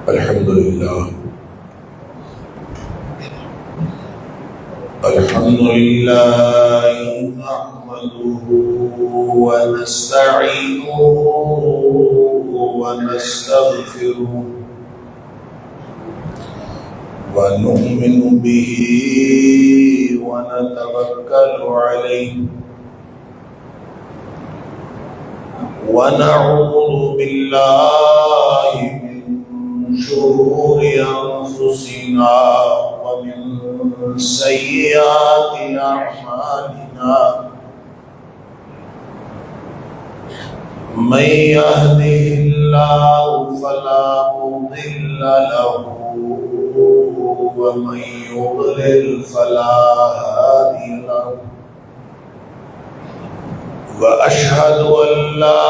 الحمد لله الحمد لله نحمده ونستعينه ونستغفره ونؤمن به ونتوكل عليه ونعوذ بالله من شرور أنفسنا ومن سيئات أعمالنا من يهده الله فلا مضل له ومن يضلل فلا هادي له وأشهد أن لا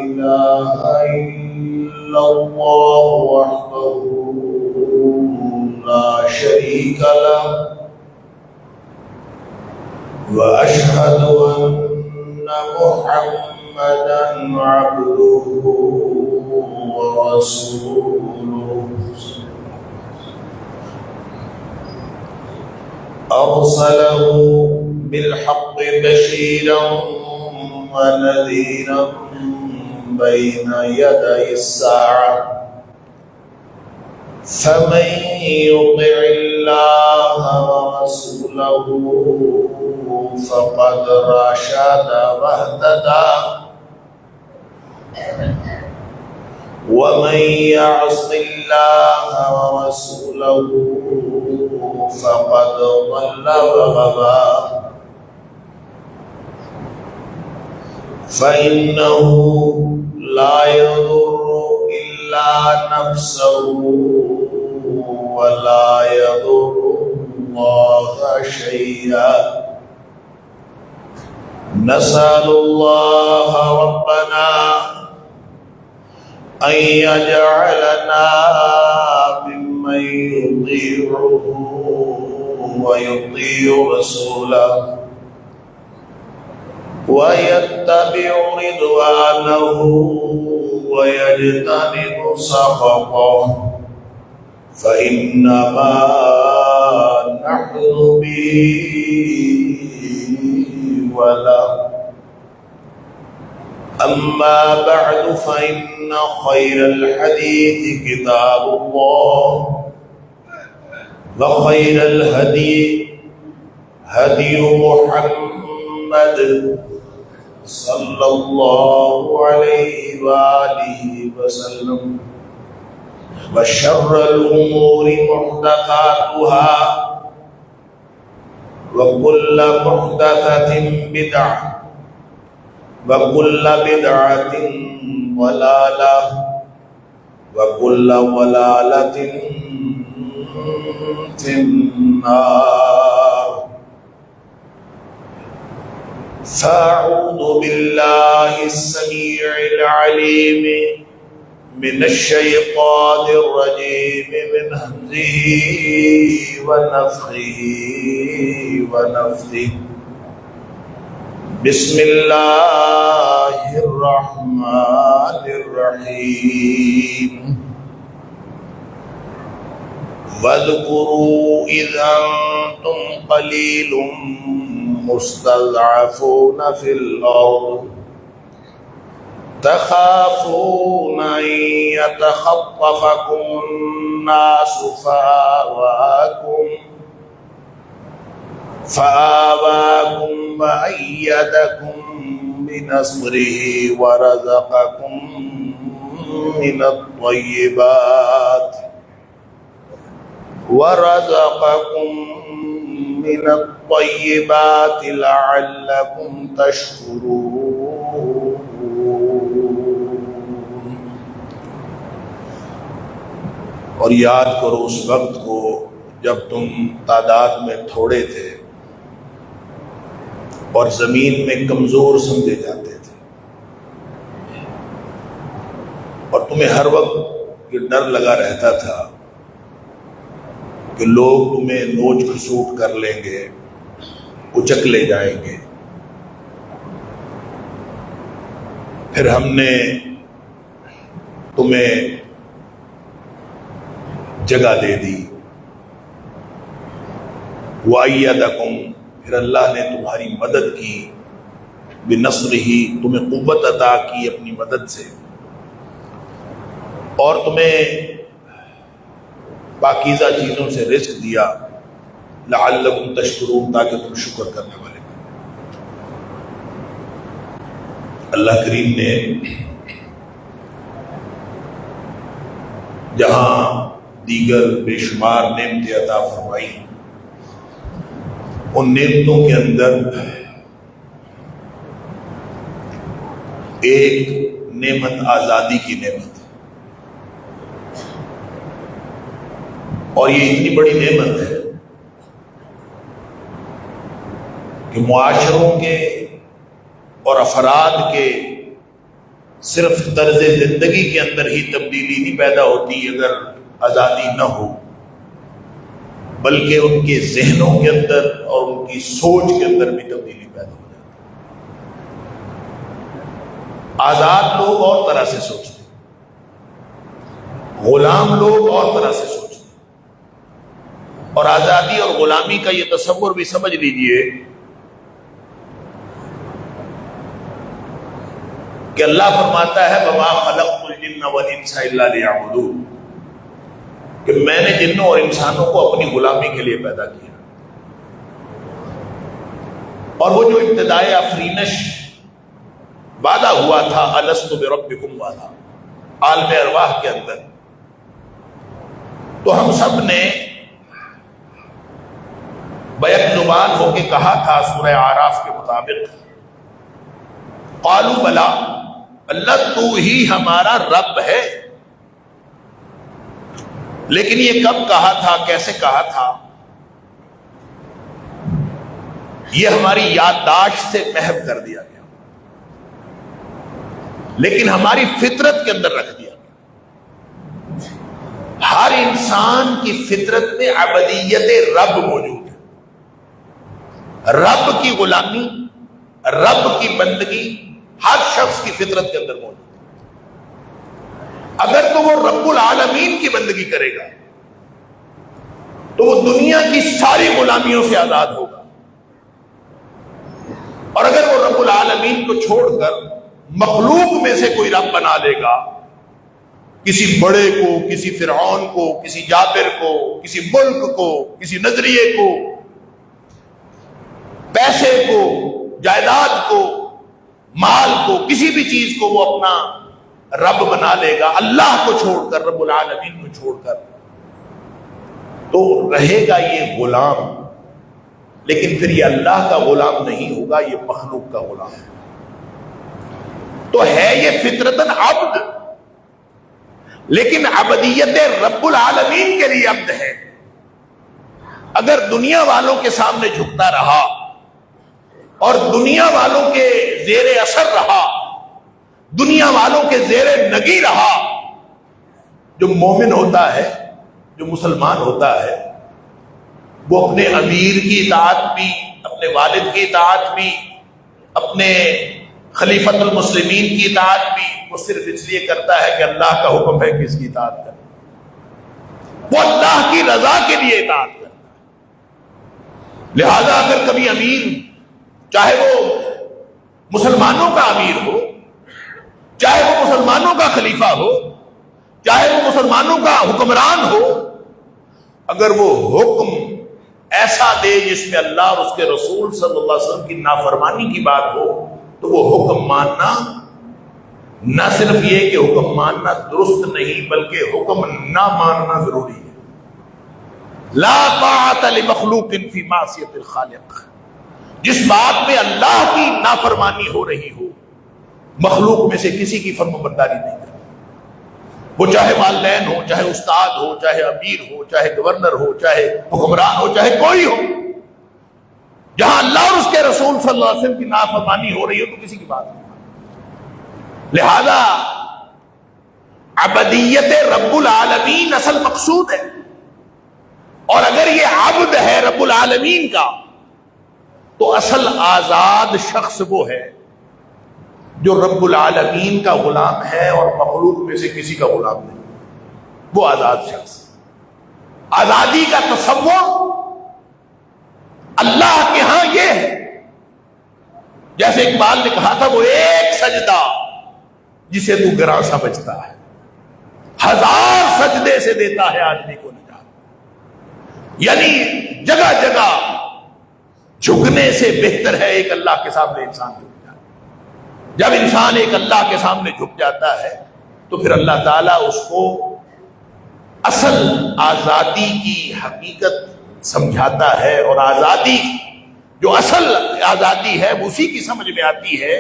إله إلا الله وحده لا شريك له وأشهد أن محمدا عبده ورسوله أرسله بالحق بشيرا ونذيرا بين يدي الساعة فمن يطع الله ورسوله فقد رشد واهتدى ومن يعص الله ورسوله فقد ضل وغوى فإنه لا يضر إلا نفسه ولا يضر الله شيئا نسأل الله ربنا أن يجعلنا ممن يطيعه ويطيع رسوله ويتبع رضوانه ويجتنب سخطه فإنما نحن به وله أما بعد فإن خير الحديث كتاب الله وخير الهدي هدي محمد صلى الله عليه وآله وسلم وشر الأمور محدثاتها وكل محدثة بدعة وكل بدعة ضلالة وكل ضلالة في النار فأعوذ بالله السميع العليم من الشيطان الرجيم من همزه ونفخه ونفثه بسم الله الرحمن الرحيم واذكروا إذ أنتم قليل مستضعفون في الأرض تخافون أن يتخطفكم الناس فآواكم وأيدكم بنصره ورزقكم من الطيبات لعلكم تشكرون اور یاد کرو اس وقت کو جب تم تعداد میں تھوڑے تھے اور زمین میں کمزور سمجھے جاتے تھے اور تمہیں ہر وقت یہ ڈر لگا رہتا تھا کہ لوگ تمہیں نوچ کھسوٹ کر لیں گے، اچک لے جائیں گے۔ پھر ہم نے تمہیں جگہ دے دی. وَأَيَّدَكُمْ، پھر اللہ نے تمہاری مدد کی، بِنَصْرِهِ، تمہیں قوت عطا کی اپنی مدد سے، اور تمہیں پاکیزہ چیزوں سے رزق دیا، لَعَلَّكُمْ تَشْكُرُونَ، تاکہ تم شکر کرنے والے بنو. اللہ کریم نے جہاں دیگر بے شمار نعمتیں عطا فرمائی، ان نعمتوں کے اندر ایک نعمت آزادی کی نعمت ہے، اور یہ اتنی بڑی نعمت ہے کہ معاشروں کے اور افراد کے صرف طرز زندگی کے اندر ہی تبدیلی نہیں پیدا ہوتی اگر آزادی نہ ہو، بلکہ ان کے ذہنوں کے اندر اور ان کی سوچ کے اندر بھی تبدیلی پیدا ہو جاتی ہے. آزاد لوگ اور طرح سے سوچتے ہیں، غلام لوگ اور طرح سے سوچتے ہیں. اور آزادی اور غلامی کا یہ تصور بھی سمجھ لیجئے کہ اللہ فرماتا ہے وَمَا خَلَقْتُ الْجِنَّ وَالْإِنسَ إِلَّا لِيَعْبُدُونِ، کہ میں نے جنوں اور انسانوں کو اپنی غلامی کے لیے پیدا کیا. اور وہ جو ابتدائے آفرینش وعدہ ہوا تھا الست بربکم والا عالم ارواح کے اندر، تو ہم سب نے بیک زبان ہو کے کہا تھا سورہ اعراف کے مطابق، قالوا بلا، اللہ تو ہی ہمارا رب ہے. لیکن یہ کب کہا تھا، کیسے کہا تھا، یہ ہماری یادداشت سے محو کر دیا گیا، لیکن ہماری فطرت کے اندر رکھ دیا گیا. ہر انسان کی فطرت میں عبدیت رب موجود ہے، رب کی غلامی، رب کی بندگی ہر شخص کی فطرت کے اندر موجود ہے. اگر تو وہ رب العالمین کی بندگی کرے گا تو وہ دنیا کی ساری غلامیوں سے آزاد ہوگا، اور اگر وہ رب العالمین کو چھوڑ کر مخلوق میں سے کوئی رب بنا لے گا، کسی بڑے کو، کسی فرعون کو، کسی جابر کو، کسی ملک کو، کسی نظریے کو، پیسے کو، جائیداد کو، مال کو، کسی بھی چیز کو وہ اپنا رب بنا لے گا، اللہ کو چھوڑ کر، رب العالمین کو چھوڑ کر، تو رہے گا یہ غلام. لیکن پھر یہ اللہ کا غلام نہیں ہوگا، یہ مخلوق کا غلام ہے. تو ہے یہ فطرتاً عبد، لیکن عبدیت رب العالمین کے لیے عبد ہے. اگر دنیا والوں کے سامنے جھکتا رہا اور دنیا والوں کے زیر اثر رہا، دنیا والوں کے زیر نگی رہا، جو مومن ہوتا ہے، جو مسلمان ہوتا ہے، وہ اپنے امیر کی اطاعت بھی، اپنے والد کی اطاعت بھی، اپنے خلیفۃ المسلمین کی اطاعت بھی، وہ صرف اس لیے کرتا ہے کہ اللہ کا حکم ہے کہ اس کی اطاعت کرے. وہ اللہ کی رضا کے لیے اطاعت کرتا ہے. لہذا اگر کبھی امیر، چاہے وہ مسلمانوں کا امیر ہو، چاہے وہ مسلمانوں کا خلیفہ ہو، چاہے وہ مسلمانوں کا حکمران ہو، اگر وہ حکم ایسا دے جس میں اللہ اور اس کے رسول صلی اللہ علیہ وسلم کی نافرمانی کی بات ہو، تو وہ حکم ماننا، نہ صرف یہ کہ حکم ماننا درست نہیں بلکہ حکم نہ ماننا ضروری ہے. لا طاعت لمخلوق فی معصیت الخالق، جس بات میں اللہ کی نافرمانی ہو رہی ہو، مخلوق میں سے کسی کی فرم برداری نہیں کرنی. وہ چاہے والدین ہو، چاہے استاد ہو، چاہے امیر ہو، چاہے گورنر ہو، چاہے حکمران ہو، چاہے کوئی ہو، جہاں اللہ اور اس کے رسول صلی اللہ علیہ وسلم کی نافرمانی ہو رہی ہو تو کسی کی بات نہیں. لہذا عبدیت رب العالمین اصل مقصود ہے. اور اگر یہ عبد ہے رب العالمین کا تو اصل آزاد شخص وہ ہے جو رب العالمین کا غلام ہے اور مخلوق میں سے کسی کا غلام نہیں. وہ آزاد شخص. آزادی کا تصور اللہ کے ہاں یہ ہے، جیسے اقبال نے کہا تھا، وہ ایک سجدہ جسے تو گراں سمجھتا ہے، ہزار سجدے سے دیتا ہے آدمی کو نجات۔ یعنی جگہ جگہ جھکنے سے بہتر ہے ایک اللہ کے سامنے انسان جھک جائے۔ جب انسان ایک اللہ کے سامنے جھک جاتا ہے تو پھر اللہ تعالیٰ اس کو اصل آزادی کی حقیقت سمجھاتا ہے، اور آزادی جو اصل آزادی ہے اسی کی سمجھ میں آتی ہے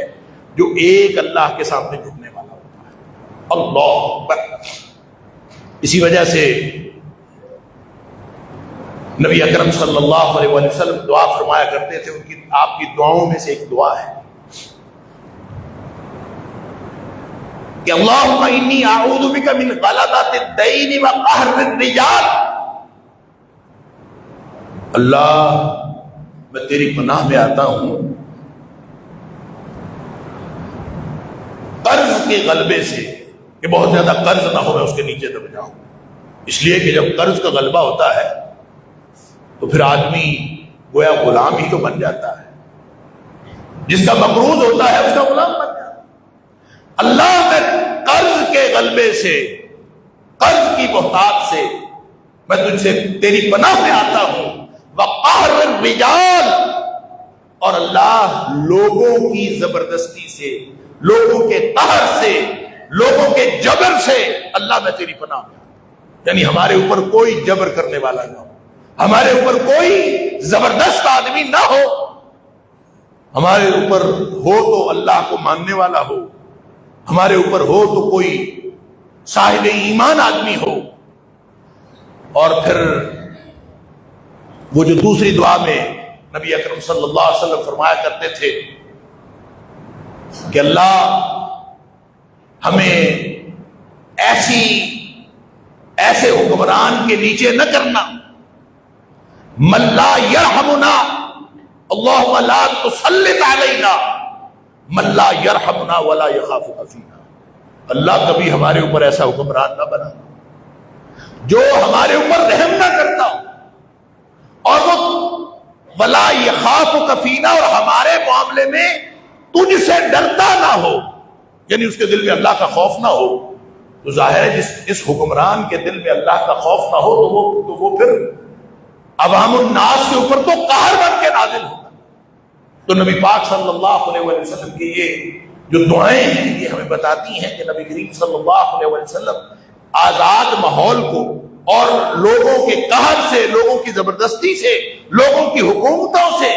جو ایک اللہ کے سامنے جھکنے والا ہوتا ہے۔ اللہ اکبر۔ اسی وجہ سے نبی اکرم صلی اللہ علیہ وسلم دعا فرمایا کرتے تھے، ان کی آپ کی دعاؤں میں سے ایک دعا ہے کہ اللہم انی اعوذ بک من غلبۃ الدین وقہر الرجال۔ اللہ میں تیری پناہ میں آتا ہوں قرض کے غلبے سے، کہ بہت زیادہ قرض نہ ہو میں اس کے نیچے دب جاؤں، اس لیے کہ جب قرض کا غلبہ ہوتا ہے تو پھر آدمی گویا غلام ہی تو بن جاتا ہے، جس کا مقروض ہوتا ہے اس کا غلام بن جاتا ہے۔ اللہ میں قرض کے غلبے سے، قرض کی بہتات سے میں تجھ سے تیری پناہ میں آتا ہوں، وقہر الرجال، اور اللہ لوگوں کی زبردستی سے، لوگوں کے قہر سے، لوگوں کے جبر سے اللہ میں تیری پناہ میں، یعنی ہمارے اوپر کوئی جبر کرنے والا نہ ہو، ہمارے اوپر کوئی زبردست آدمی نہ ہو، ہمارے اوپر ہو تو اللہ کو ماننے والا ہو، ہمارے اوپر ہو تو کوئی صاحب ایمان آدمی ہو۔ اور پھر وہ جو دوسری دعا میں نبی اکرم صلی اللہ علیہ وسلم فرمایا کرتے تھے کہ اللہ ہمیں ایسے حکمران کے نیچے نہ کرنا، من لا یرحمنا اللہم لا تسلط علینا من لا یرحمنا ولا یخاف فینا۔ اللہ کبھی ہمارے اوپر ایسا حکمران نہ بنا جو ہمارے اوپر رحم نہ کرتا ہو، اور وہ ولا یخاف فینا، اور ہمارے معاملے میں تجھ سے ڈرتا نہ ہو، یعنی اس کے دل میں اللہ کا خوف نہ ہو۔ تو ظاہر ہے جس حکمران کے دل میں اللہ کا خوف نہ ہو تو وہ پھر عوام الناس کے اوپر تو قہر بن کے نازل ہوگا۔ تو نبی پاک صلی اللہ علیہ وسلم کی یہ جو دعائیں ہیں یہ ہمیں بتاتی ہیں کہ نبی کریم صلی اللہ علیہ وسلم آزاد ماحول کو اور لوگوں کے قہر سے، لوگوں کی زبردستی سے، لوگوں کی حکومتوں سے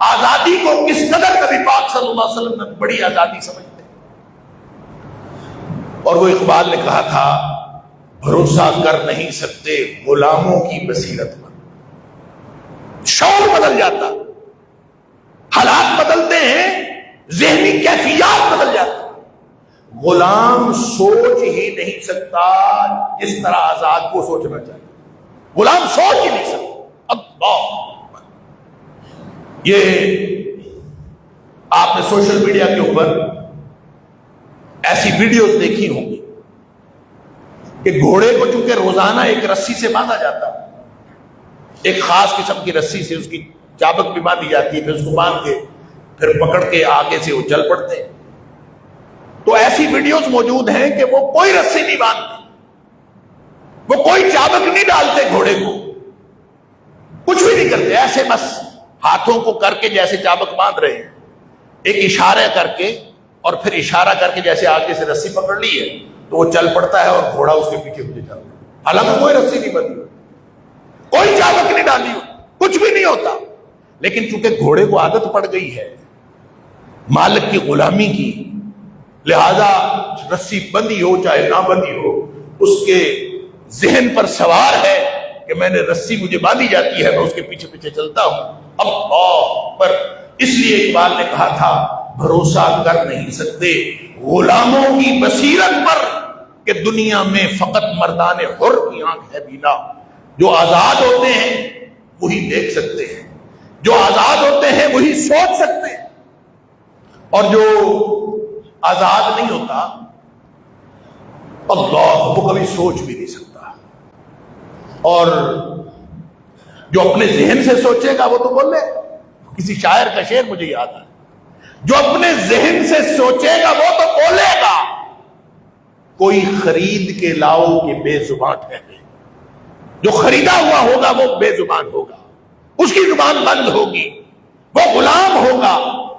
آزادی کو کس قدر نبی پاک صلی اللہ علیہ وسلم نے بڑی آزادی سمجھتے ہیں۔ اور وہ اقبال نے کہا تھا، بھروسہ کر نہیں سکتے غلاموں کی بصیرت پر۔ شعور بدل جاتا، حالات بدلتے ہیں، ذہنی کیفیات بدل جاتی۔ غلام سوچ ہی نہیں سکتا جس طرح آزاد کو سوچنا چاہیے، غلام سوچ ہی نہیں سکتا۔ اللہ، یہ آپ نے سوشل میڈیا کے اوپر ایسی ویڈیوز دیکھی ہوں گی کہ گھوڑے کو چونکہ روزانہ ایک رسی سے باندھا جاتا ہے، ایک خاص قسم کی رسی سے اس کی چابک بھی باندھی جاتی ہے، پھر اس کو باندھ کے پھر پکڑ کے آگے سے وہ چل پڑتے ہیں۔ تو ایسی ویڈیوز موجود ہیں کہ وہ کوئی رسی نہیں باندھتے، وہ کوئی چابک نہیں ڈالتے گھوڑے کو، کچھ بھی نہیں کرتے، ایسے بس ہاتھوں کو کر کے جیسے چابک باندھ رہے ہیں، ایک اشارہ کر کے اور پھر اشارہ کر کے جیسے آگے سے رسی پکڑ لی ہے تو وہ چل پڑتا ہے اور گھوڑا اس کے پیچھے پیچھے چلتا ہے، حالانکہ کوئی رسی نہیں بندھی، کوئی چابک نہیں ڈالی ہو، کچھ بھی نہیں ہوتا۔ لیکن چونکہ گھوڑے کو عادت پڑ گئی ہے مالک کی غلامی کی، لہذا رسی بندھی ہو چاہے نہ بندھی ہو، اس کے ذہن پر سوار ہے کہ میں نے رسی مجھے باندھی جاتی ہے، میں اس کے پیچھے پیچھے چلتا ہوں۔ اللہ پر اس لیے اقبال نے کہا تھا، بھروسہ کر نہیں سکتے غلاموں کی بصیرت پر کہ دنیا میں فقط مردان حر کی آنکھ ہے بینا۔ جو آزاد ہوتے ہیں وہی دیکھ سکتے ہیں، جو آزاد ہوتے ہیں وہی سوچ سکتے ہیں، اور جو آزاد نہیں ہوتا اللہ وہ کبھی سوچ بھی نہیں سکتا۔ اور جو اپنے ذہن سے سوچے گا وہ تو بولے. کسی شاعر کا شعر مجھے یاد ہے, جو اپنے ذہن سے سوچے گا وہ تو بولے گا. کوئی خرید کے لاؤ کہ بے زبان ٹھہرے. جو خریدا ہوا ہوگا وہ بے زبان ہوگا, اس کی زبان بند ہوگی, وہ غلام ہوگا,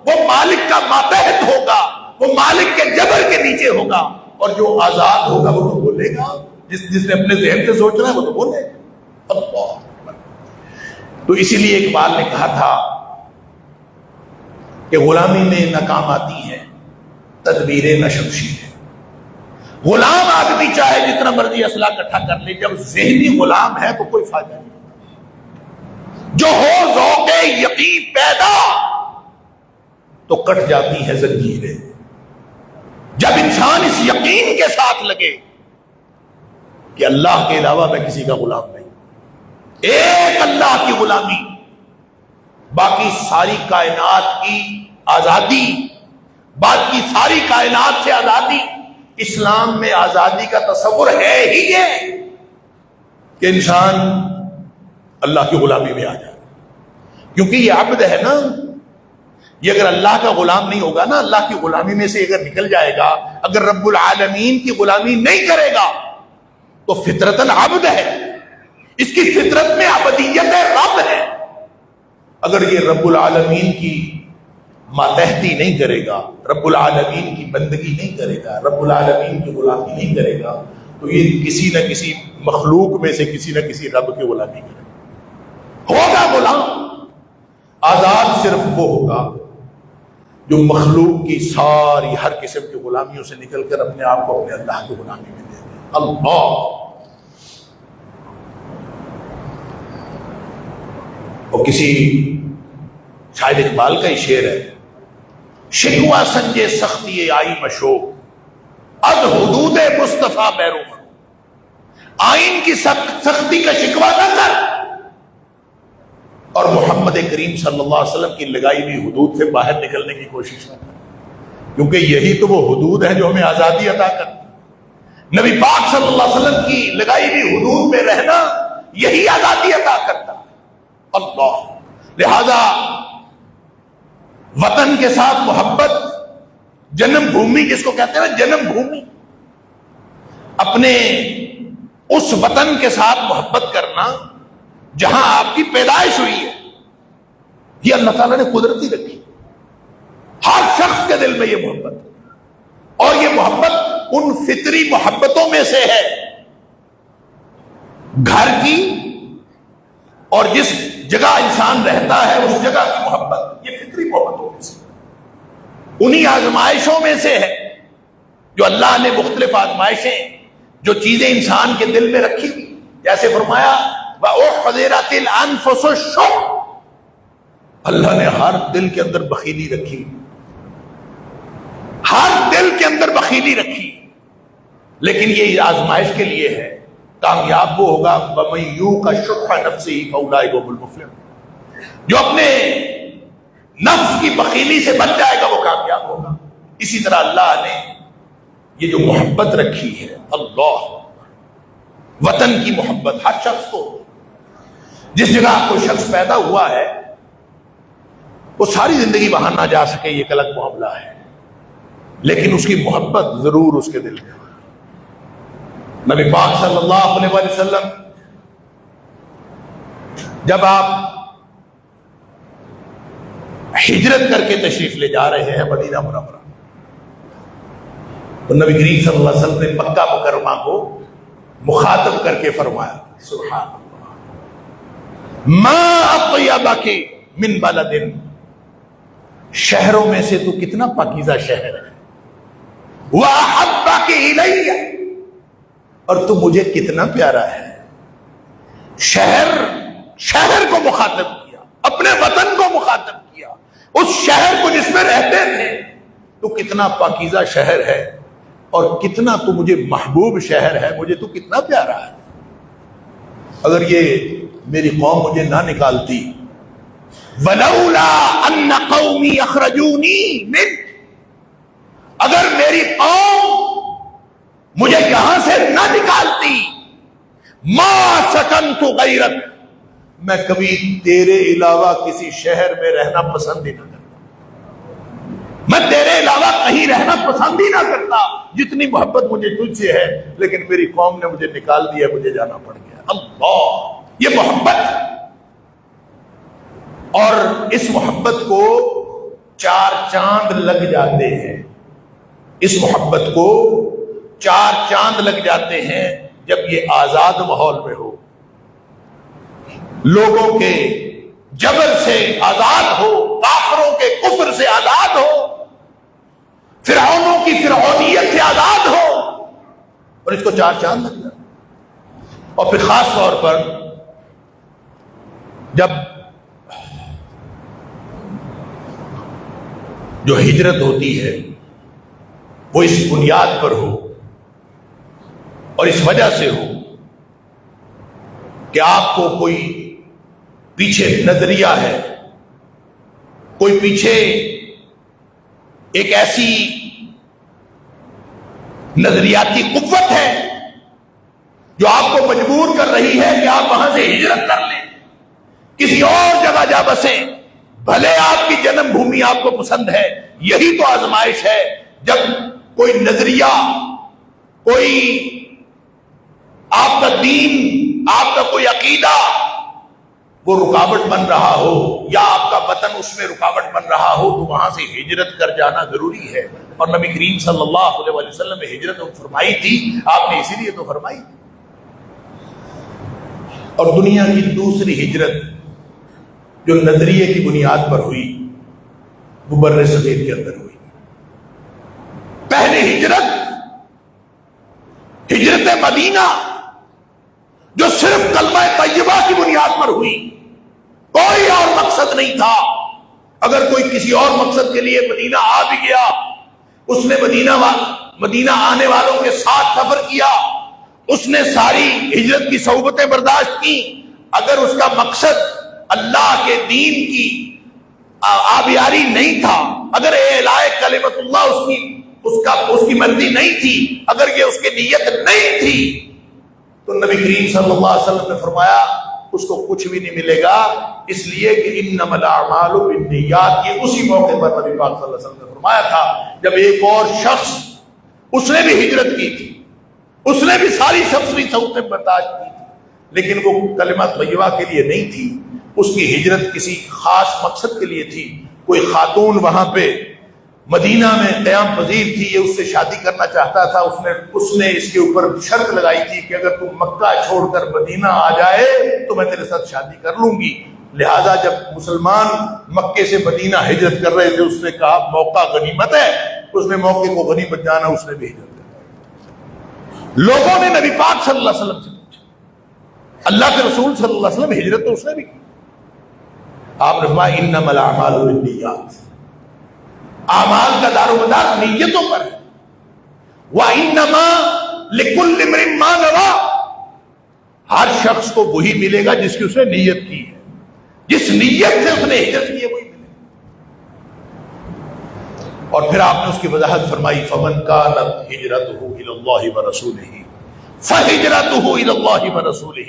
وہ مالک کا ماتحت ہوگا, وہ مالک کے جبر کے نیچے ہوگا. اور جو آزاد ہوگا وہ تو بولے گا. جس نے اپنے ذہن سے سوچنا ہے وہ تو بولے گا. اللہ. تو اسی لیے اقبال نے کہا تھا کہ غلامی میں ناکام آتی ہے تدبیریں نہ شمشیر ہے. غلام آدمی چاہے جتنا مرضی اسلحہ اکٹھا کر لے, جب ذہنی غلام ہے تو کوئی فائدہ نہیں. جو ہو ذوق یقین پیدا تو کٹ جاتی ہے زنجیریں. جب انسان اس یقین کے ساتھ لگے کہ اللہ کے علاوہ میں کسی کا غلام نہیں, ایک اللہ کی غلامی, باقی ساری کائنات کی آزادی, باقی ساری کائنات سے آزادی. اسلام میں آزادی کا تصور ہے ہی یہ کہ انسان اللہ کی غلامی میں آ جائے. کیونکہ یہ عبد ہے نا, یہ اگر اللہ کا غلام نہیں ہوگا نا, اللہ کی غلامی میں سے اگر نکل جائے گا, اگر رب العالمین کی غلامی نہیں کرے گا تو فطرتاً عبد ہے. اس کی فطرت میں عبدیت رب ہے. اگر یہ رب العالمین کی ماتحتی نہیں کرے گا, رب العالمین کی بندگی نہیں کرے گا, رب العالمین کی غلامی نہیں کرے گا, تو یہ کسی نہ کسی مخلوق میں سے کسی نہ کسی رب کی غلامی کرے گا. ہوگا غلام. آزاد صرف وہ ہوگا جو مخلوق کی ساری ہر قسم کی غلامیوں سے نکل کر اپنے آپ کو اپنے اللہ کی غلامی میں دے دے. اللہ. اور کسی شاید اقبال کا ہی شعر ہے, شکوہ سنجے سختی آئی مشو اد حدود مصطفیٰ بیرو. آئین کی سختی کا شکوہ نہ کر اور محمد کریم صلی اللہ علیہ وسلم کی لگائی ہوئی حدود سے باہر نکلنے کی کوشش نہ کر, کیونکہ یہی تو وہ حدود ہے جو ہمیں آزادی عطا کرتی. نبی پاک صلی اللہ علیہ وسلم کی لگائی ہوئی حدود میں رہنا یہی آزادی عطا کرتا. اللہ. لہذا وطن کے ساتھ محبت, جنم بھومی جس کو کہتے ہیں جنم بھومی, اپنے اس وطن کے ساتھ محبت کرنا جہاں آپ کی پیدائش ہوئی ہے, یہ اللہ تعالیٰ نے قدرتی رکھی. ہر شخص کے دل میں یہ محبت ہے, اور یہ محبت ان فطری محبتوں میں سے ہے گھر کی, اور جس جگہ انسان رہتا ہے اس جگہ کی محبت, یہ فطری محبتوں میں سے, انہی آزمائشوں میں سے ہے جو اللہ نے مختلف آزمائشیں, جو چیزیں انسان کے دل میں رکھی ہوئی, جیسے فرمایا وَأُحْضِرَتِ الْأَنفُسُ الشُّحَّ, اللہ نے ہر دل کے اندر بخیلی رکھی, ہر دل کے اندر بخیلی رکھی. لیکن یہ آزمائش کے لیے ہے. کامیاب وہ ہوگا وَمَن یُوقَ شُحَّ نَفْسِهِ فَأُولَٰئِکَ هُمُ الْمُفْلِحُونَ, جو اپنے نفس کی بخیلی سے بچ جائے گا وہ کامیاب ہوگا. اسی طرح اللہ نے یہ جو محبت رکھی ہے, اللہ, وطن کی محبت ہر شخص کو, جس جگہ کوئی شخص پیدا ہوا ہے وہ ساری زندگی وہاں نہ جا سکے, یہ ایک الگ معاملہ ہے, لیکن اس کی محبت ضرور اس کے دل میں. نبی پاک صلی اللہ علیہ وسلم جب آپ ہجرت کر کے تشریف لے جا رہے ہیں مدینہ منورہ, تو نبی کریم صلی اللہ علیہ وسلم نے مکہ مکرمہ کو مخاطب کر کے فرمایا, سبحان اللہ, ما اطیبک من بلد, شہروں میں سے تو کتنا پاکیزہ شہر ہے, واحبک الی, اور تو مجھے کتنا پیارا ہے. شہر کو مخاطب کیا, اپنے وطن کو مخاطب کیا, اس شہر کو جس میں رہتے تھے, تو کتنا پاکیزہ شہر ہے, اور کتنا تو مجھے محبوب شہر ہے, مجھے تو کتنا پیارا ہے. اگر یہ میری قوم مجھے نہ نکالتی, ولولا ان قومی اخرجونی من, اگر میری قوم مجھے یہاں سے نہ نکالتی, ما سکنت غیرک, میں کبھی تیرے علاوہ کسی شہر میں رہنا پسند ہی نہ کرتا، میں تیرے علاوہ کہیں رہنا پسند ہی نہ کرتا، جتنی محبت مجھے تجھ سے ہے، لیکن میری قوم نے مجھے نکال دیا، مجھے جانا پڑ گیا۔ اللہ، یہ محبت، اور اس محبت کو 4 چاند لگ جاتے ہیں، اس محبت کو 4 چاند لگ جاتے ہیں جب یہ آزاد ماحول میں ہو، لوگوں کے جبر سے آزاد ہو، کافروں کے کفر سے آزاد ہو، فرعونوں کی فرعونیت سے آزاد ہو، اور اس کو 4 چاند لگ جاتے ہیں۔ اور پھر خاص طور پر جب جو ہجرت ہوتی ہے وہ اس بنیاد پر ہو اور اس وجہ سے ہو کہ آپ کو کوئی پیچھے نظریہ ہے، کوئی پیچھے ایک ایسی نظریاتی قوت ہے جو آپ کو مجبور کر رہی ہے کہ آپ وہاں سے ہجرت کر لیں، کسی اور جگہ جا بسیں، بھلے آپ کی جنم بھومی آپ کو پسند ہے۔ یہی تو آزمائش ہے، جب کوئی نظریہ، کوئی آپ کا دین، آپ کا کوئی عقیدہ وہ رکاوٹ بن رہا ہو، یا آپ کا وطن اس میں رکاوٹ بن رہا ہو، تو وہاں سے ہجرت کر جانا ضروری ہے۔ اور نبی کریم صلی اللہ علیہ وسلم نے ہجرت فرمائی تھی، آپ نے اسی لیے تو فرمائی۔ اور دنیا کی دوسری ہجرت جو نظریے کی بنیاد پر ہوئی وہ بر صغیر کے اندر ہوئی۔ پہلی ہجرت، ہجرت مدینہ، جو صرف کلمہ طیبہ کی بنیاد پر ہوئی، کوئی اور مقصد نہیں تھا۔ اگر کوئی کسی اور مقصد کے لیے مدینہ آ بھی گیا، اس نے مدینہ آنے والوں کے ساتھ سفر کیا، اس نے ساری ہجرت کی صعوبتیں برداشت کی، اگر اس کا مقصد اللہ کے دین کی آبیاری نہیں تھا، اگر اعلاء کلمت اللہ اس کی مرضی نہیں تھی، اگر یہ اس کی نیت نہیں تھی، تو نبی کریم صلی اللہ علیہ وسلم نے فرمایا اس کو کچھ بھی نہیں ملے گا، اس لیے کہ انما الاعمال بالنیات۔ یہ اسی موقع پر نبی پاک صلی اللہ علیہ وسلم نے فرمایا تھا جب ایک اور شخص، اس نے بھی ہجرت کی تھی، اس نے بھی ساری سفری صعوبتیں برداشت کی تھی، لیکن وہ کلمہ طیبہ کے لیے نہیں تھی، اس کی ہجرت کسی خاص مقصد کے لیے تھی۔ کوئی خاتون وہاں پہ مدینہ میں قیام پذیر تھی، یہ اس سے شادی کرنا چاہتا تھا، اس نے اس کے اوپر شرط لگائی تھی کہ اگر تم مکہ چھوڑ کر مدینہ آ جائے تو میں تیرے ساتھ شادی کر لوں گی۔ لہذا جب مسلمان مکے سے مدینہ ہجرت کر رہے تھے، اس نے کہا موقع غنیمت ہے، اس نے موقع کو غنیمت جانا، اس نے بھی ہجرت کر۔ لوگوں نے نبی پاک صلی اللہ علیہ وسلم سے پوچھا، اللہ کے رسول صلی اللہ علیہ وسلم ہجرت تو اس نے بھی کی، آپ نے فرمایا انما الاعمال بالنیات، اعمال کا دار و مدار نیتوں پر ہے، وَإِنَّمَا لِكُلِّ امْرِئٍ مَّا نَوَىٰ، ہر شخص کو وہی ملے گا جس کی اس نے نیت کی ہے، جس نیت سے اس نے ہجرت کی ہے وہی ملے گا۔ اور پھر آپ نے اس کی وضاحت فرمائی فَمَنْ كَانَتْ هِجْرَتُهُ إِلَى اللَّهِ وَرَسُولِهِ فَهِجْرَتُهُ إِلَى اللَّهِ وَرَسُولِهِ،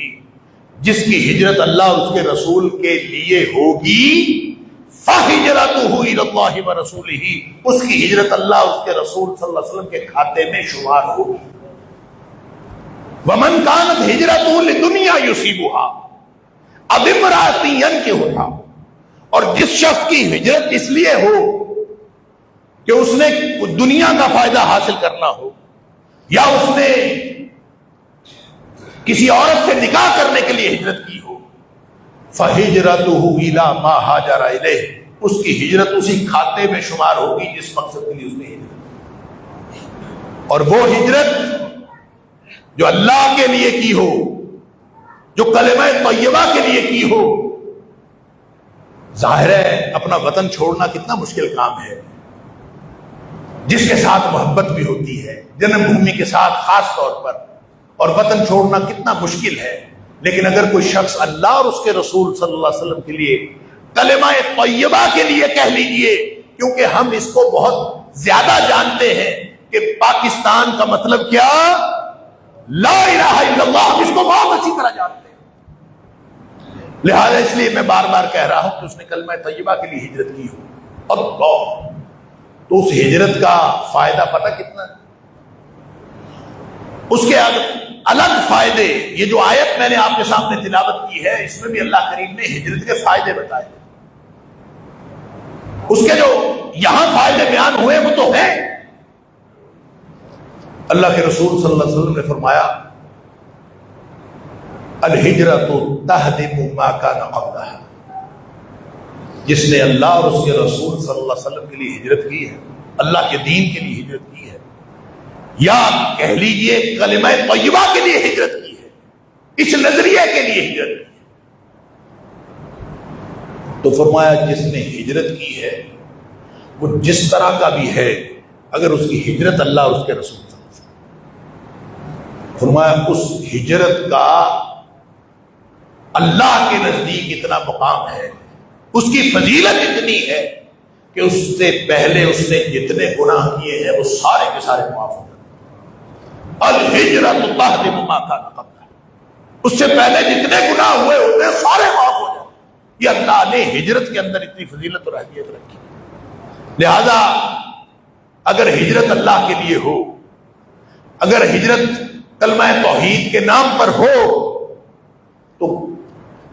جس کی ہجرت اللہ اور اس کے رسول کے لیے ہوگی، فَهِجْرَتُهُ إِلَى اللَّهِ وَرَسُولِهِ، اس کی ہجرت اللہ اور اس کے رسول صلی اللہ علیہ وسلم کے کھاتے میں شمار ہوگی۔ وَمَنْ كَانَتْ هِجْرَتُهُ لِدُنْيَا يُصِيبُهَا، اب امرأة ينكحها، اور جس شخص کی ہجرت اس لیے ہو کہ اس نے دنیا کا فائدہ حاصل کرنا ہو، یا اس نے کسی عورت سے نکاح کرنے کے لیے ہجرت کی ہو، فَهِجْرَتُهُ إِلَى مَا هَاجَرَ إِلَيْهِ، اس کی ہجرت اسی کھاتے میں شمار ہوگی جس مقصد کے لیے اس نے ہجرت کی۔ اور وہ ہجرت جو اللہ کے لیے کی ہو، جو کلمہ طیبہ کے لیے کی ہو، ظاہر ہے اپنا وطن چھوڑنا کتنا مشکل کام ہے، جس کے ساتھ محبت بھی ہوتی ہے، جنم بھومی کے ساتھ خاص طور پر، اور وطن چھوڑنا کتنا مشکل ہے، لیکن اگر کوئی شخص اللہ اور اس کے رسول صلی اللہ علیہ وسلم کے لیے، کلمہ طیبہ کے لیے کہہ لیجئے، کیونکہ ہم اس کو بہت زیادہ جانتے ہیں کہ پاکستان کا مطلب کیا، لا الہ الا اللہ، ہم اس کو بہت اچھی طرح جانتے ہیں۔ لہذا اس لیے میں بار بار کہہ رہا ہوں کہ اس نے کلمہ طیبہ کے لیے ہجرت کی ہو، اللہ، تو اس ہجرت کا فائدہ پتہ کتنا ہے؟ اس کے الگ فائدے، یہ جو آیت میں نے آپ کے سامنے تلاوت کی ہے اس میں بھی اللہ کریم نے ہجرت کے فائدے بتائے، اس کے جو یہاں فائدے بیان ہوئے وہ تو ہیں۔ اللہ کے رسول صلی اللہ علیہ وسلم نے فرمایا الہجرۃ تہدم ما کان قبلھا، جس نے اللہ اور اس کے رسول صلی اللہ علیہ وسلم کے لیے ہجرت کی ہے، اللہ کے دین کے لیے ہجرت کی ہے، یا کہہ لیجئے کلمہ طیبہ کے لیے ہجرت کی ہے، اس نظریے کے لیے ہجرت کی ہے، تو فرمایا جس نے ہجرت کی ہے وہ جس طرح کا بھی ہے، اگر اس کی ہجرت اللہ اور اس کے رسول صلی اللہ علیہ وسلم، فرمایا اس ہجرت کا اللہ کے نزدیک اتنا مقام ہے، اس کی فضیلت اتنی ہے کہ اس سے پہلے اس نے جتنے گناہ کیے ہیں وہ سارے کے سارے معاف ہو جاتے۔ الہجرۃ تہدم ما کان قبلھا، اس سے پہلے جتنے گناہ ہوئے ہوتے ہیں سارے معاف ہو جاتے۔ یہ اللہ نے ہجرت کے اندر اتنی فضیلت اور اہمیت رکھی، لہذا اگر ہجرت اللہ کے لیے ہو، اگر ہجرت کلمہ توحید کے نام پر ہو، تو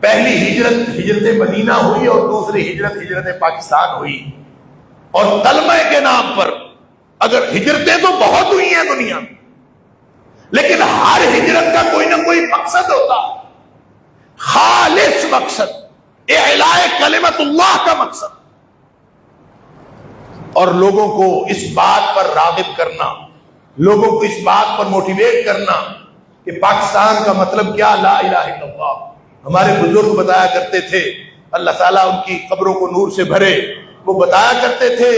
پہلی ہجرت مدینہ ہوئی اور دوسری ہجرت پاکستان ہوئی، اور کلمہ کے نام پر اگر ہجرتیں تو بہت ہوئی ہیں دنیا میں، لیکن ہر ہجرت کا کوئی نہ کوئی مقصد ہوتا، خالص مقصد، اعلاء کلمت اللہ کا مقصد، اور لوگوں کو اس بات پر راغب کرنا، لوگوں کو اس بات پر موٹیویٹ کرنا کہ پاکستان کا مطلب کیا، لا الہ الا اللہ۔ ہمارے بزرگ بتایا کرتے تھے، اللہ تعالیٰ ان کی قبروں کو نور سے بھرے، وہ بتایا کرتے تھے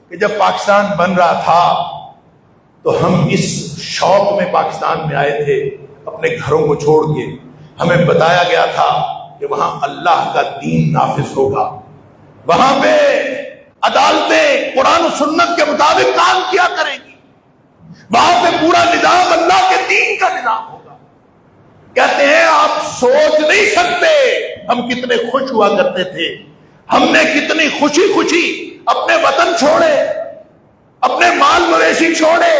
کہ جب پاکستان بن رہا تھا تو ہم اس شوق میں پاکستان میں آئے تھے اپنے گھروں کو چھوڑ کے، ہمیں بتایا گیا تھا کہ وہاں اللہ کا دین نافذ ہوگا، وہاں پہ عدالتیں قرآن و سنت کے مطابق کام کیا کریں گی، وہاں پہ پورا نظام اللہ کے دین کا نظام ہوگا۔ کہتے ہیں آپ سوچ نہیں سکتے ہم کتنے خوش ہوا کرتے تھے، ہم نے کتنی خوشی خوشی اپنے وطن چھوڑے، اپنے مال مویشی چھوڑے،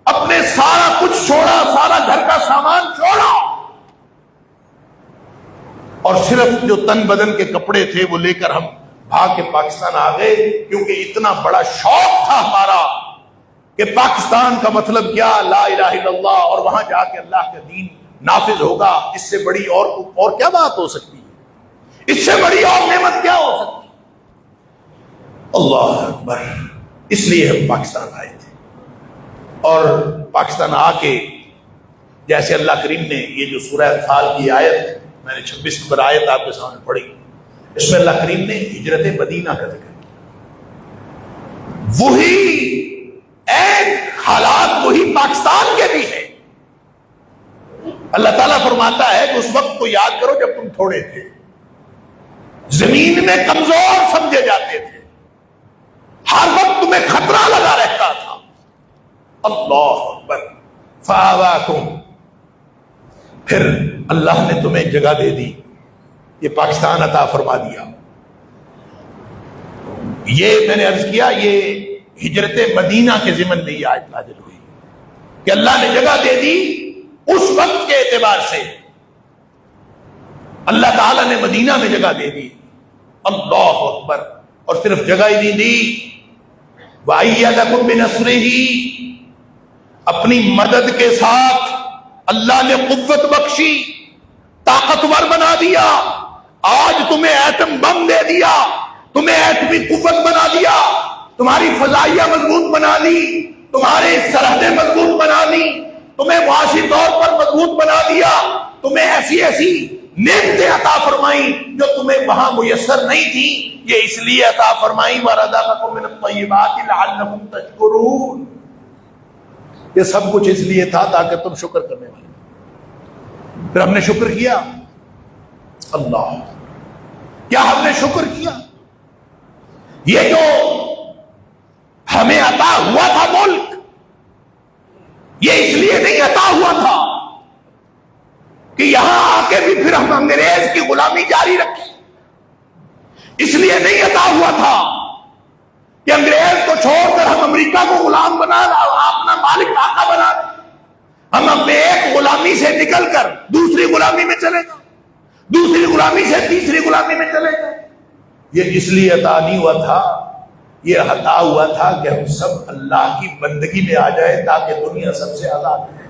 اپنے سارا کچھ چھوڑا، سارا گھر کا سامان چھوڑا، اور صرف جو تن بدن کے کپڑے تھے وہ لے کر ہم بھاگ کے پاکستان آ گئے، کیونکہ اتنا بڑا شوق تھا ہمارا کہ پاکستان کا مطلب کیا، لا الہ الا اللہ، اور وہاں جا کے اللہ کا دین نافذ ہوگا۔ اس سے بڑی اور کیا بات ہو سکتی ہے، اس سے بڑی اور نعمت کیا ہو سکتی ہے؟ اللہ اکبر۔ اس لیے ہم پاکستان آئے تھے، اور پاکستان آ کے جیسے اللہ کریم نے یہ جو سورہ انفال کی آیت میں نے 26 نمبر آیت آپ کے سامنے پڑھی، اس میں اللہ کریم نے ہجرت مدینہ کا ذکر کیا، وہی ایک حالات وہی پاکستان کے بھی ہیں۔ اللہ تعالیٰ فرماتا ہے کہ اس وقت کو یاد کرو جب تم تھوڑے تھے، زمین میں کمزور سمجھے جاتے تھے، ہر وقت تمہیں خطرہ لگا رہتا تھا، اللہ اکبر، فآواکم، پھر اللہ نے تمہیں جگہ دے دی، یہ پاکستان عطا فرما دیا۔ یہ میں نے عرض کیا، یہ ہجرت مدینہ کے ضمن میں یہ آیت نازل ہوئی کہ اللہ نے جگہ دے دی۔ اس وقت کے اعتبار سے اللہ تعالیٰ نے مدینہ میں جگہ دے دی، اللہ اکبر، اور صرف جگہ ہی نہیں دی، وَأَيَّدَكُم بِنَصْرِهِ، اپنی مدد کے ساتھ اللہ نے قوت بخشی، طاقتور بنا دیا۔ آج تمہیں ایٹم بم دے دیا، تمہیں ایٹمی قوت بنا دیا، تمہاری فضائیہ مضبوط بنا لی، تمہاری سرحدیں مضبوط بنا لی، تمہیں معاشی طور پر مضبوط بنا دیا، تمہیں ایسی ایسی نعمتیں عطا فرمائیں جو تمہیں وہاں میسر نہیں تھی، یہ اس لیے عطا فرمائیں وَرَزَقَكُم مِّنَ الطَّيِّبَاتِ لَعَلَّكُمْ تَشْكُرُونَ، یہ سب کچھ اس لیے تھا تاکہ تم شکر کرنے والے۔ پھر ہم نے شکر کیا، اللہ، کیا ہم نے شکر کیا؟ یہ جو ہمیں عطا ہوا تھا ملک، یہ اس لیے نہیں عطا ہوا تھا کہ یہاں آ آگے بھی پھر ہم انگریز کی غلامی جاری رکھیں. اس لیے نہیں عطا ہوا تھا کہ انگریز کو چھوڑ کر ہم امریکہ کو غلام بنا اپنا مالک آقا بنا دیں. ہم اپنے ایک غلامی سے نکل کر دوسری غلامی میں چلے گا، دوسری غلامی سے تیسری غلامی میں چلے گا. یہ اس لیے عطا نہیں ہوا تھا، یہ عطا ہوا تھا کہ ہم سب اللہ کی بندگی میں آ جائے تاکہ دنیا سب سے آزاد ہے.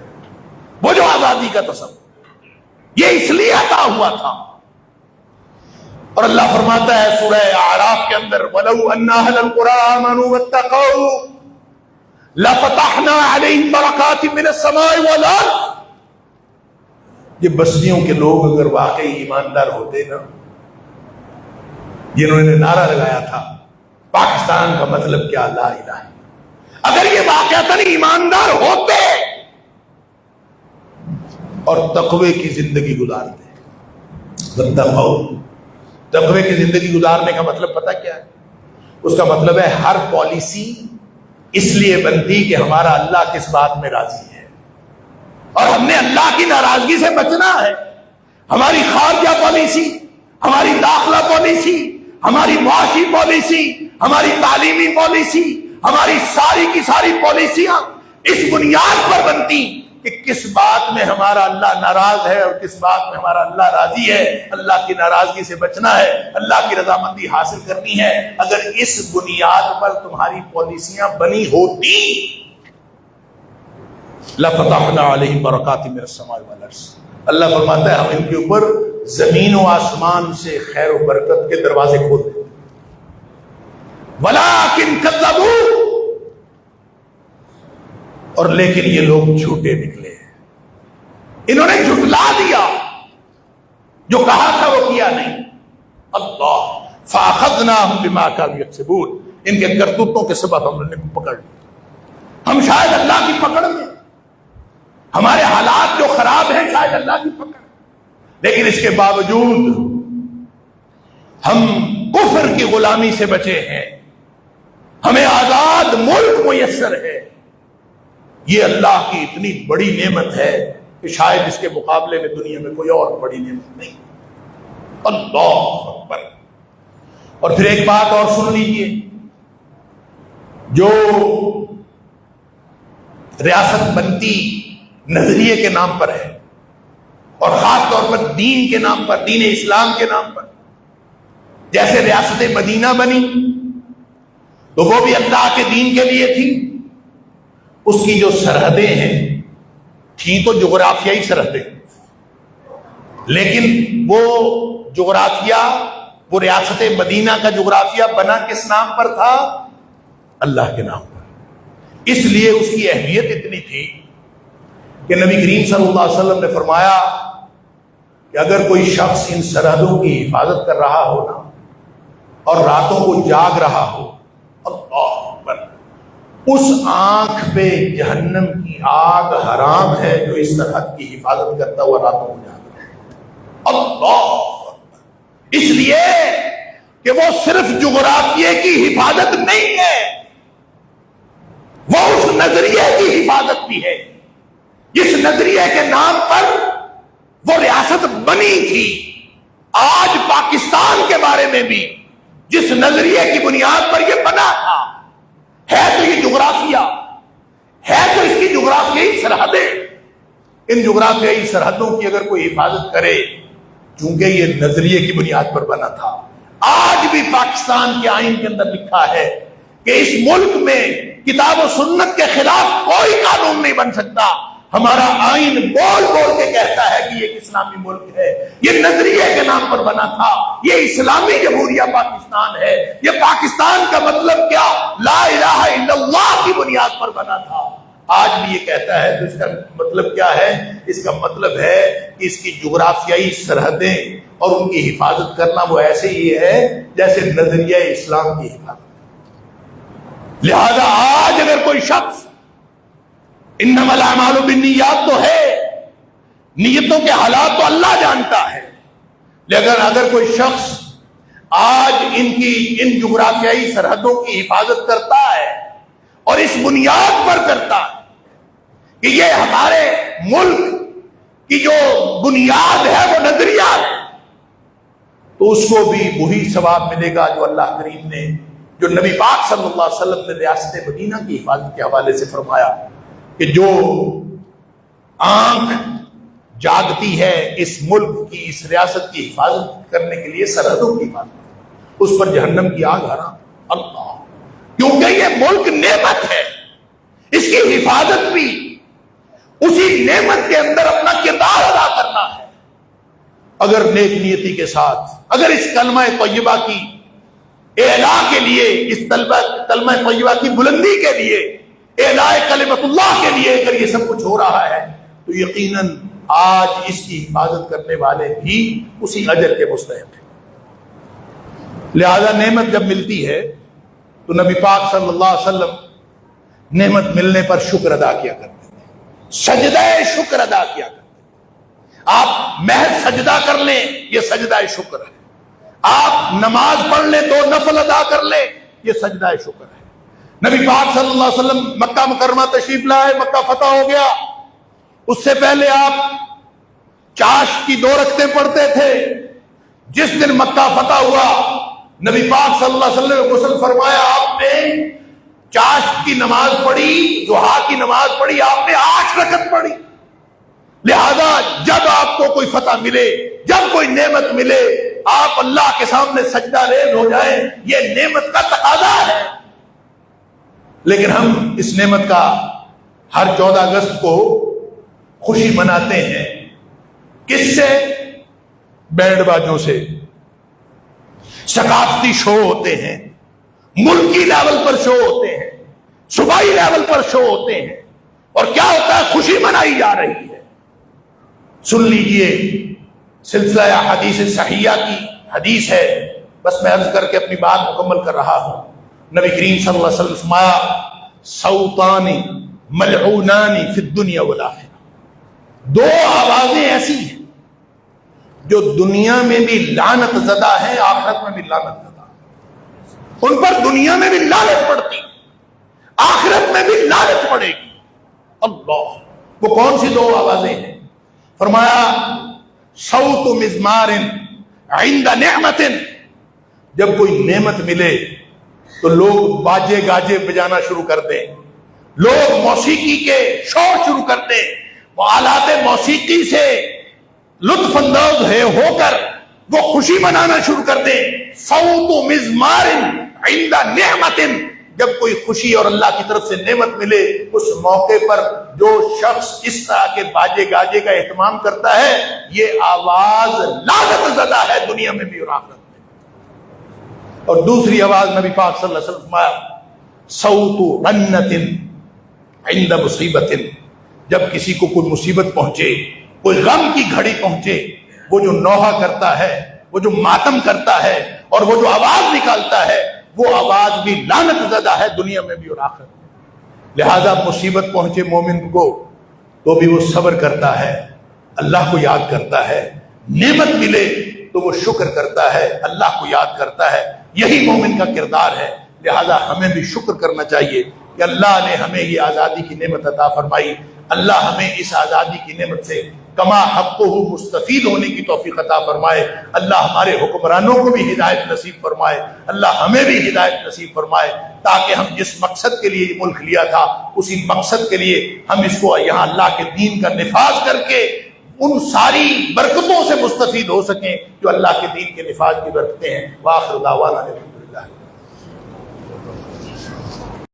وہ جو آزادی کا تصور، یہ اس لیے عطا ہوا تھا. اور اللہ فرماتا ہے سورہ اعراف کے اندر وَلَوْ أَنَّ أَهْلَ الْقُرَىٰ آمَنُوا وَاتَّقَوْا لَفَتَحْنَا عَلَيْهِمْ بَرَكَاتٍ مِّنَ السَّمَاءِ وَالْأَرْضِ. یہ بستیوں کے لوگ اگر واقعی ایماندار ہوتے نا، جنہوں نے نعرہ لگایا تھا پاکستان کا مطلب کیا لا الہ، اگر یہ واقعتاً ایماندار ہوتے اور تقوی کی زندگی گزارتے، وَاتَّقَوْا، تقوی کی زندگی گزارنے کا مطلب پتہ کیا ہے؟ اس کا مطلب ہے ہر پالیسی اس لیے بنتی کہ ہمارا اللہ کس بات میں راضی ہے اور ہم نے اللہ کی ناراضگی سے بچنا ہے. ہماری خارجہ پالیسی، ہماری داخلہ پالیسی، ہماری معاشی پالیسی، ہماری تعلیمی پالیسی، ہماری ساری کی ساری پالیسیاں اس بنیاد پر بنتی کہ کس بات میں ہمارا اللہ ناراض ہے اور کس بات میں ہمارا اللہ راضی ہے. اللہ کی ناراضگی سے بچنا ہے، اللہ کی رضامندی حاصل کرنی ہے. اگر اس بنیاد پر تمہاری پالیسیاں بنی ہوتی لَفَتَحْنَا عَلَيْهِمْ بَرَكَاتٍ مِّنَ السَّمَاءِ وَالْأَرْضِ. اللہ فرماتا ہے ہم ان کے اوپر زمین و آسمان سے خیر و برکت کے دروازے کھول دیتے. وَلَٰكِن كَذَّبُوا، اور لیکن یہ لوگ جھوٹے نکلے، انہوں نے جھٹلا دیا، جو کہا تھا وہ کیا نہیں. اللہ فَأَخَذْنَاهُمْ بِمَا كَانُوا يَكْسِبُونَ، ان کے کرتوتوں کے سبب ہم نے پکڑ لیا. ہم شاید اللہ کی پکڑ میں، ہمارے حالات جو خراب ہیں شاید اللہ کی پکڑ، لیکن اس کے باوجود ہم کفر کی غلامی سے بچے ہیں، ہمیں آزاد ملک میسر ہے. یہ اللہ کی اتنی بڑی نعمت ہے کہ شاید اس کے مقابلے میں دنیا میں کوئی اور بڑی نعمت نہیں. اللہ اکبر. اور پھر ایک بات اور سن لیجیے، جو ریاست بنتی نظریے کے نام پر ہے اور خاص طور پر دین کے نام پر، دین اسلام کے نام پر، جیسے ریاست مدینہ بنی تو وہ بھی اللہ کے دین کے لیے تھی. اس کی جو سرحدیں ہیں تھیں تو جغرافیائی سرحدیں، لیکن وہ جغرافیہ، وہ ریاست مدینہ کا جغرافیہ بنا کس نام پر تھا؟ اللہ کے نام پر. اس لیے اس کی اہمیت اتنی تھی کہ نبی کریم صلی اللہ علیہ وسلم نے فرمایا کہ اگر کوئی شخص ان سرحدوں کی حفاظت کر رہا ہو نا اور راتوں کو جاگ رہا ہو، اللہ اکبر، اس آنکھ پہ جہنم کی آگ حرام ہے جو اس سرحد کی حفاظت کرتا ہوا راتوں کو جاگ رہا ہے. اللہ اکبر. اس لیے کہ وہ صرف جغرافیے کی حفاظت نہیں ہے، وہ اس نظریے کی حفاظت بھی ہے جس نظریے کے نام پر وہ ریاست بنی تھی. آج پاکستان کے بارے میں بھی جس نظریے کی بنیاد پر یہ بنا تھا، ہے تو یہ جغرافیہ، ہے تو اس کی جغرافیائی سرحدیں. ان جغرافیائی سرحدوں کی اگر کوئی حفاظت کرے، چونکہ یہ نظریے کی بنیاد پر بنا تھا. آج بھی پاکستان کے آئین کے اندر لکھا ہے کہ اس ملک میں کتاب و سنت کے خلاف کوئی قانون نہیں بن سکتا. ہمارا آئین بول بول کے کہتا ہے کہ یہ ایک اسلامی ملک ہے، یہ نظریے کے نام پر بنا تھا، یہ اسلامی جمہوریہ پاکستان ہے. یہ پاکستان کا مطلب کیا؟ لا الہ الا اللہ کی بنیاد پر بنا تھا. آج بھی یہ کہتا ہے تو اس کا مطلب کیا ہے؟ اس کا مطلب ہے کہ اس کی جغرافیائی سرحدیں اور ان کی حفاظت کرنا وہ ایسے ہی ہے جیسے نظریہ اسلام کی حفاظت. لہذا آج اگر کوئی شخص، انما الاعمال بالنیات تو ہے، نیتوں کے حالات تو اللہ جانتا ہے، لیکن اگر کوئی شخص آج ان جغرافیائی سرحدوں کی حفاظت کرتا ہے اور اس بنیاد پر کرتا ہے کہ یہ ہمارے ملک کی جو بنیاد ہے وہ نظریہ ہے، تو اس کو بھی وہی ثواب ملے گا جو اللہ کریم نے، جو نبی پاک صلی اللہ علیہ وسلم نے ریاست مدینہ کی حفاظت کے حوالے سے فرمایا کہ جو آنکھ جاگتی ہے اس ملک کی، اس ریاست کی حفاظت کرنے کے لیے، سرحدوں کی حفاظت، اس پر جہنم کی آگ حرام۔ اللہ، کیونکہ یہ ملک نعمت ہے، اس کی حفاظت بھی اسی نعمت کے اندر اپنا کردار ادا کرنا ہے۔ اگر نیک نیتی کے ساتھ، اگر اس کلمہ طیبہ کی اعلاء کے لیے، اس کلمہ طیبہ کی بلندی کے لیے، اعلاء کلمت اللہ کے لیے اگر یہ سب کچھ ہو رہا ہے، تو یقیناً آج اس کی حفاظت کرنے والے بھی اسی اجر کے مستحق ہیں۔ لہذا نعمت جب ملتی ہے تو نبی پاک صلی اللہ علیہ وسلم نعمت ملنے پر شکر ادا کیا کرتے ہیں، سجدہ شکر ادا کیا کرتے ہیں۔ آپ محض سجدہ کر لیں، یہ سجدہ شکر ہے۔ آپ نماز پڑھ لیں، دو نفل ادا کر لیں، یہ سجدہ شکر ہے۔ نبی پاک صلی اللہ علیہ وسلم مکہ مکرمہ تشریف لائے، مکہ فتح ہو گیا، اس سے پہلے آپ چاشت کی 2 رکعتیں پڑھتے تھے۔ جس دن مکہ فتح ہوا، نبی پاک صلی اللہ علیہ وسلم نے غسل فرمایا، آپ نے چاشت کی نماز پڑھی، ضحیٰ کی نماز پڑھی، آپ نے 8 رکعت پڑھی۔ لہذا جب آپ کو کوئی فتح ملے، جب کوئی نعمت ملے، آپ اللہ کے سامنے سجدہ ریز ہو جائیں، یہ نعمت کا تقاضا ہے۔ لیکن ہم اس نعمت کا ہر 14 اگست کو خوشی مناتے ہیں، کس سے؟ بینڈ باجوں سے، ثقافتی شو ہوتے ہیں، ملکی لیول پر شو ہوتے ہیں، صوبائی لیول پر شو ہوتے ہیں، اور کیا ہوتا ہے؟ خوشی منائی جا رہی ہے۔ سن لیجئے، سلسلہ حدیث صحیحہ کی حدیث ہے، بس میں عرض کر کے اپنی بات مکمل کر رہا ہوں۔ نبی کریم صلی اللہ علیہ وسلم فرمایا، صوتان ملعونان فی الدنیا والآخرہ، 2 آوازیں ایسی ہیں جو دنیا میں بھی لعنت زدہ ہیں، آخرت میں بھی لعنت زدہ ہیں۔ ان پر دنیا میں بھی لعنت پڑتی، آخرت میں بھی لعنت پڑے گی۔ اللہ، وہ کون سی 2 آوازیں ہیں؟ فرمایا، صوت مزمار عند نعمت، جب کوئی نعمت ملے تو لوگ باجے گاجے بجانا شروع کر دیں، لوگ موسیقی کے شور شروع کر دیں، وہ آلات موسیقی سے لطف اندوز ہو کر وہ خوشی منانا شروع کر دیں۔ صوت مزمار عند نعمت، جب کوئی خوشی اور اللہ کی طرف سے نعمت ملے، اس موقع پر جو شخص اس طرح کے باجے گاجے کا اہتمام کرتا ہے، یہ آواز لعنت زدہ ہے دنیا میں بھی اور آخرت میں۔ اور دوسری آواز نبی پاک صلی اللہ علیہ وسلم فرمایا، صوت رنت عند مصیبت، جب کسی کو کوئی مصیبت پہنچے، کوئی غم کی گھڑی پہنچے، وہ جو نوحہ کرتا ہے، وہ جو ماتم کرتا ہے، اور وہ جو آواز نکالتا ہے، وہ آواز بھی لعنت زدہ ہے دنیا میں بھی اور آخرت میں۔ لہذا مصیبت پہنچے مومن کو تو بھی وہ صبر کرتا ہے، اللہ کو یاد کرتا ہے، نعمت ملے تو وہ شکر کرتا ہے، اللہ کو یاد کرتا ہے۔ یہی مومن کا کردار ہے۔ لہذا ہمیں بھی شکر کرنا چاہیے کہ اللہ نے ہمیں یہ آزادی کی نعمت عطا فرمائی، اللہ ہمیں اس آزادی کی نعمت سے کما حقہ مستفید ہونے کی توفیق عطا فرمائے۔ اللہ ہمارے حکمرانوں کو بھی ہدایت نصیب فرمائے، اللہ ہمیں بھی ہدایت نصیب فرمائے، تاکہ ہم جس مقصد کے لیے یہ ملک لیا تھا، اسی مقصد کے لیے ہم اس کو یہاں اللہ کے دین کا نفاذ کر کے ان ساری برکتوں سے مستفید ہو سکیں جو اللہ کے دین کے نفاذ کی برکتیں ہیں۔ وآخر دعوانا الحمدللہ۔